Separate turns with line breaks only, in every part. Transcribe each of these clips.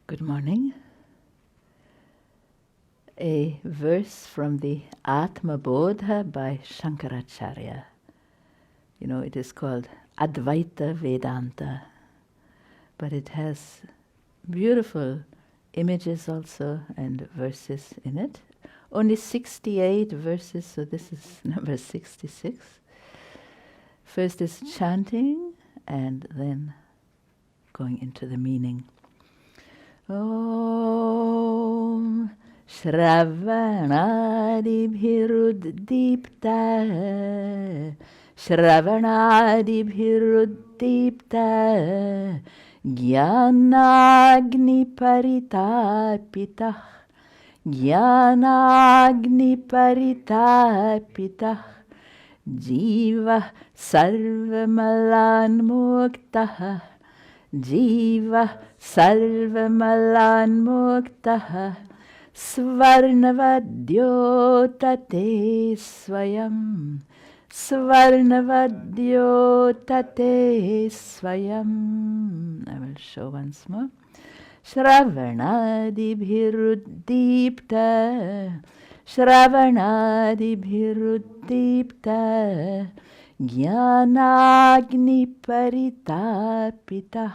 Good morning. A verse from the Atma Bodha by Shankaracharya. You know, it is called Advaita Vedanta, but it has beautiful images also and verses in it. Only 68 verses, so this is number 66. First is chanting and then going into the meaning. Om Shravanadibhiruddipta Shravanadibhiruddipta Jnanagni paritapitah Jnanagni paritapitah Jiva sarvamalan muktah Jiva sarvamalan muktah Svarnavadyo tate swayam Svarnavadyo tate swayam. I will show once more. Shravanadibhiruddipta Shravanadibhiruddipta Jnanagni paritapitah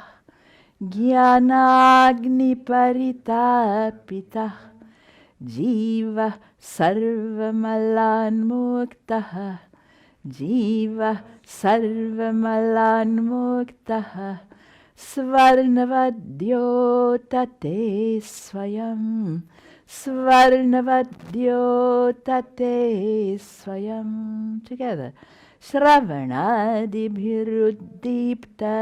Jnanagni paritapitah Jiva sarvamalan muktah Jiva sarvamalan muktah Svarnavadyo tate swayam Svarnavadyo tate swayam. Together. Shravanadibhiruddipta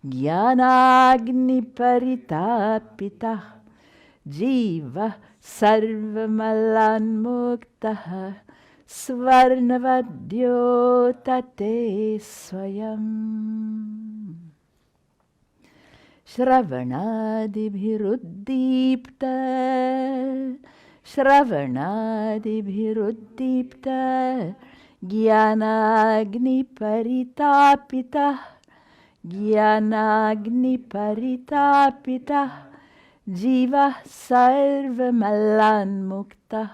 Jnanagni paritapitah Jiva sarvamalan muktah Svarnavadyo tate swayam. Shravanadibhiruddipta Shravanadibhiruddipta Jnanagni paritapitah Jnanagni paritapitah Jiva sarvamalan muktah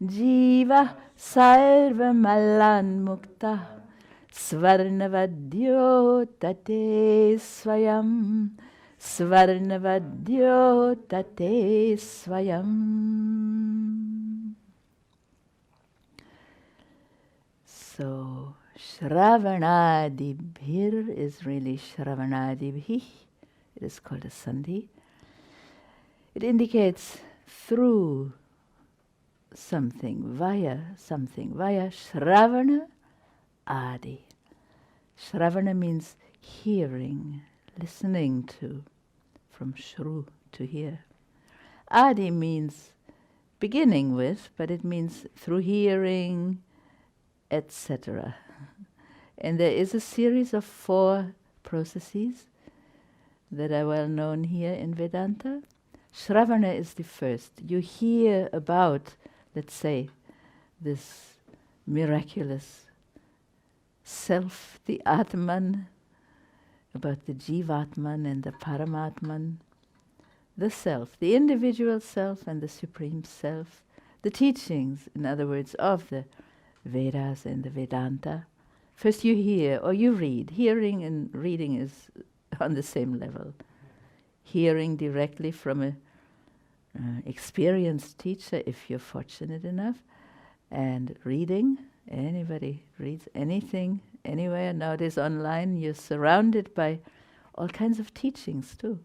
Jiva sarvamalan muktah Svarnavadyo tate swayam Svarnavadyo tate swayam. So Shravanadibhir is really Shravanadibhi. It is called a sandhi. It indicates through something, via Shravana Adi. Shravana means hearing, listening to, from Shru, to hear. Adi means beginning with, but it means through hearing, etc. And there is a series of 4 processes that are well known here in Vedanta. Shravana is the first. You hear about, let's say, this miraculous self, the Atman, about the Jivatman and the Paramatman, the self, the individual self and the supreme self, the teachings, in other words, of the Vedas and the Vedanta. First you hear or you read. Hearing and reading is on the same level. Hearing directly from a experienced teacher, if you're fortunate enough, and reading. Anybody reads anything, anywhere. Nowadays online, you're surrounded by all kinds of teachings too.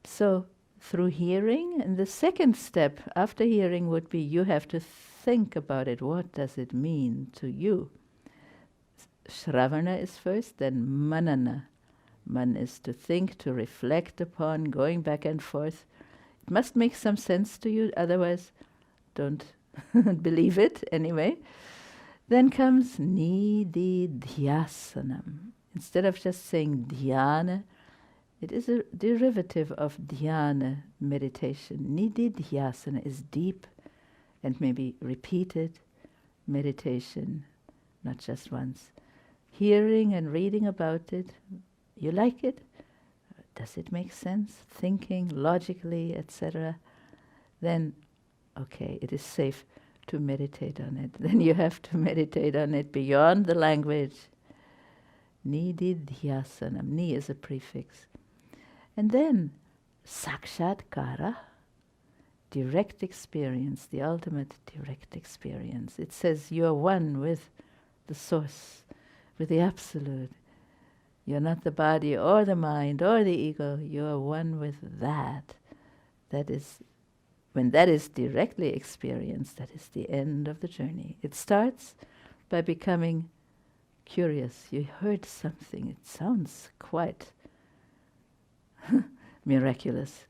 So, through hearing, and the second step after hearing would be you have to think about it. What does it mean to you? Shravana is first, then manana. Man is to think, to reflect upon, going back and forth. It must make some sense to you, otherwise don't believe it anyway. Then comes nididhyasanam. Instead of just saying dhyana, it is a derivative of dhyana, meditation. Nididhyasana is deep and maybe repeated meditation, not just once. Hearing and reading about it, you like it? does it make sense? Thinking logically, etc. Then, okay, it is safe to meditate on it. Then you have to meditate on it beyond the language. Nididhyasanam. Ni is a prefix. And then, sakshatkara, direct experience, the ultimate direct experience. It says you are one with the source, with the absolute. You're not the body or the mind or the ego. You are one with that. That is, when that is directly experienced, that is the end of the journey. It starts by becoming curious. You heard something. It sounds quite miraculous.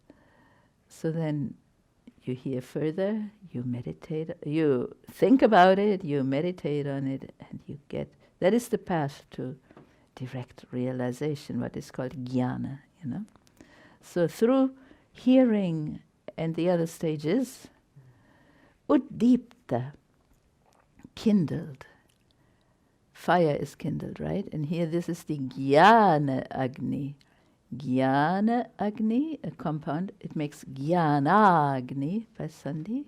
So then you hear further, you meditate, you think about it, you meditate on it, and you get, that is the path to direct realization, what is called jnana, So through hearing and the other stages, uddipta, kindled. Fire is kindled, right? And here this is the jnana agni. Jnana agni, a compound, it makes jnana agni by sandhi.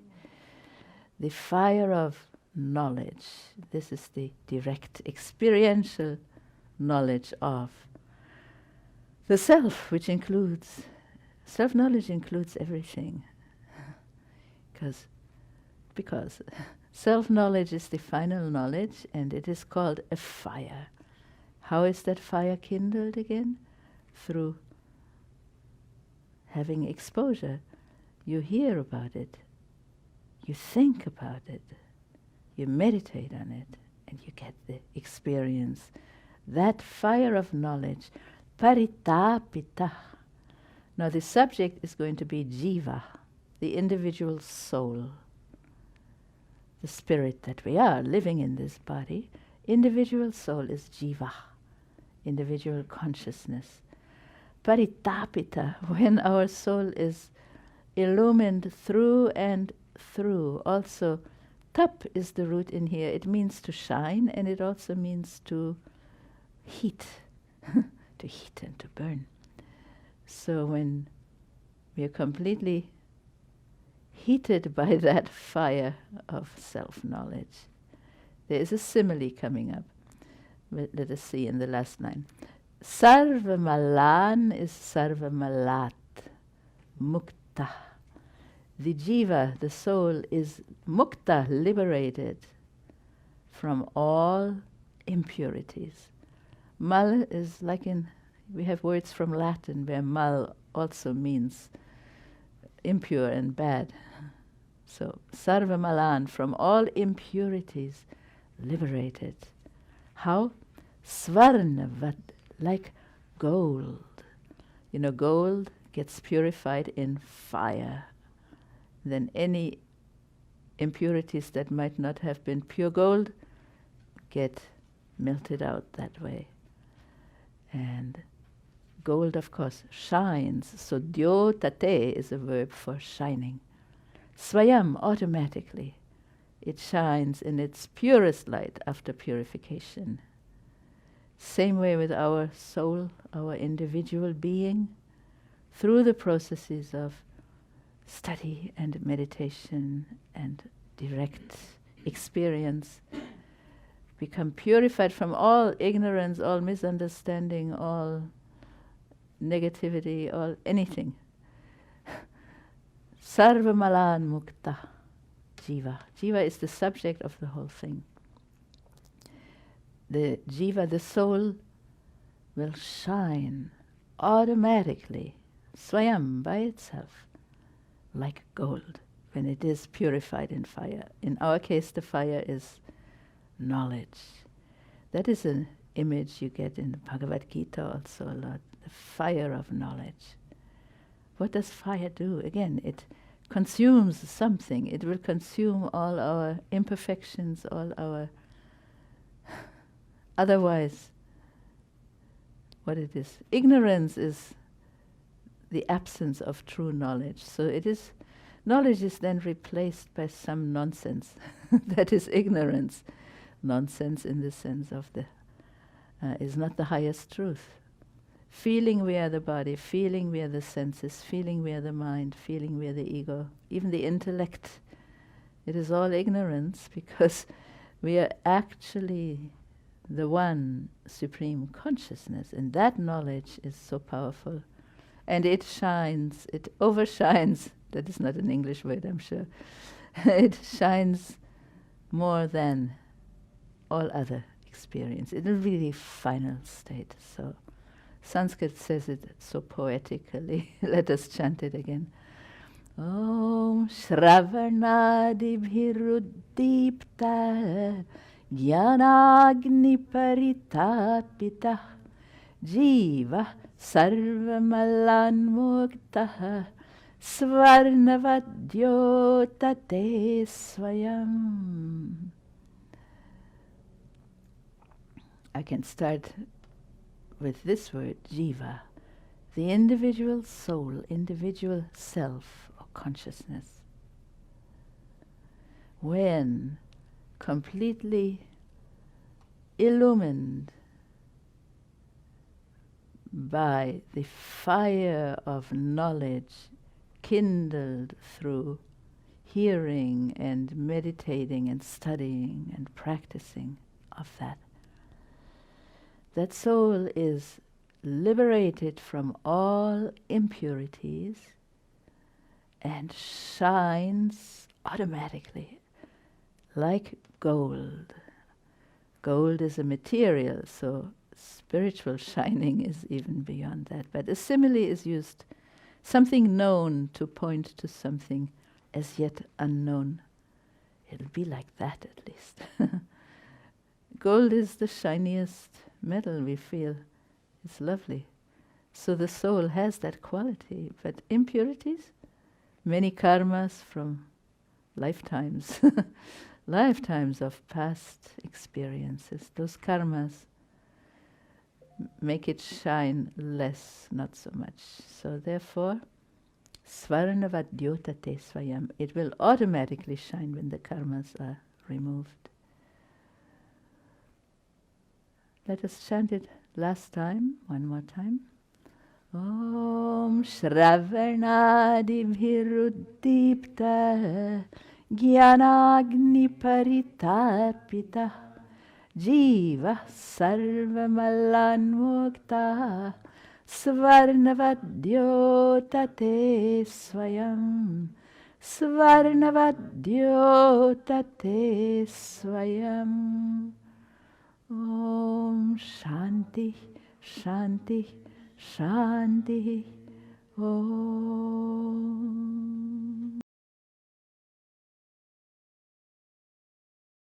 The fire of knowledge. This is the direct experiential knowledge of the self, which includes, self-knowledge includes everything. Because self-knowledge is the final knowledge, and it is called a fire. How is that fire kindled again? Through having exposure. You hear about it, you think about it, you meditate on it, and you get the experience. That fire of knowledge, paritapita. Now the subject is going to be jiva, the individual soul, the spirit that we are living in this body. Individual soul is jiva, individual consciousness. Paritapita, when our soul is illumined through and through. Also, tap is the root in here. It means to shine, and it also means to heat, to heat and to burn. So when we are completely heated by that fire of self-knowledge, there is a simile coming up. Let us see in the last line. Sarva malan is sarva malat, mukta. The jiva, the soul, is mukta, liberated from all impurities. Mal is like we have words from Latin where mal also means impure and bad. So, sarva malan, from all impurities, liberated. How? Svarnavad, like gold. Gold gets purified in fire. Then any impurities that might not have been pure gold get melted out that way. And gold, of course, shines. So dyotate is a verb for shining. Swayam, automatically. It shines in its purest light after purification. Same way with our soul, our individual being, through the processes of study and meditation and direct experience, become purified from all ignorance, all misunderstanding, all negativity, all anything. Sarva malan mukta jiva. Jiva is the subject of the whole thing. The jiva, the soul, will shine automatically, swayam, by itself, like gold, when it is purified in fire. In our case, the fire is knowledge. That is an image you get in the Bhagavad Gita also a lot, the fire of knowledge. What does fire do? Again, it consumes something. It will consume all our imperfections, all our otherwise, what it is. Ignorance is the absence of true knowledge. So knowledge is then replaced by some nonsense. That is ignorance. Nonsense in the sense of is not the highest truth. Feeling we are the body, feeling we are the senses, feeling we are the mind, feeling we are the ego, even the intellect. It is all ignorance because we are actually the one supreme consciousness, and that knowledge is so powerful. And it shines, it overshines, that is not an English word, I'm sure. It shines more than all other experience. It is really final state. So Sanskrit says it so poetically. Let us chant it again. Om Shravanadibhiruddipta Jnanagni Paritapita Jiva Sarvamalanmuktah Svarnavadyotate Swayam. I can start with this word, jiva, the individual soul, individual self or consciousness. When completely illumined by the fire of knowledge kindled through hearing and meditating and studying and practicing of that, that soul is liberated from all impurities and shines automatically like gold. Gold is a material, so spiritual shining is even beyond that. But a simile is used, something known to point to something as yet unknown. It'll be like that at least. Gold is the shiniest metal we feel. It's lovely. So the soul has that quality. But impurities, many karmas from lifetimes, lifetimes of past experiences, those karmas make it shine less, not so much. So therefore, Svarnavadyotate Swayam, it will automatically shine when the karmas are removed. Let us chant it last time, one more time. Om Shravanadibhiruddipta Jnanagni Paritapita Jiva Sarvamalanmukta Svarnavadyotate Swayam Svarnavadyotate Swayam. Om Shanti, Shanti, Shanti. Om.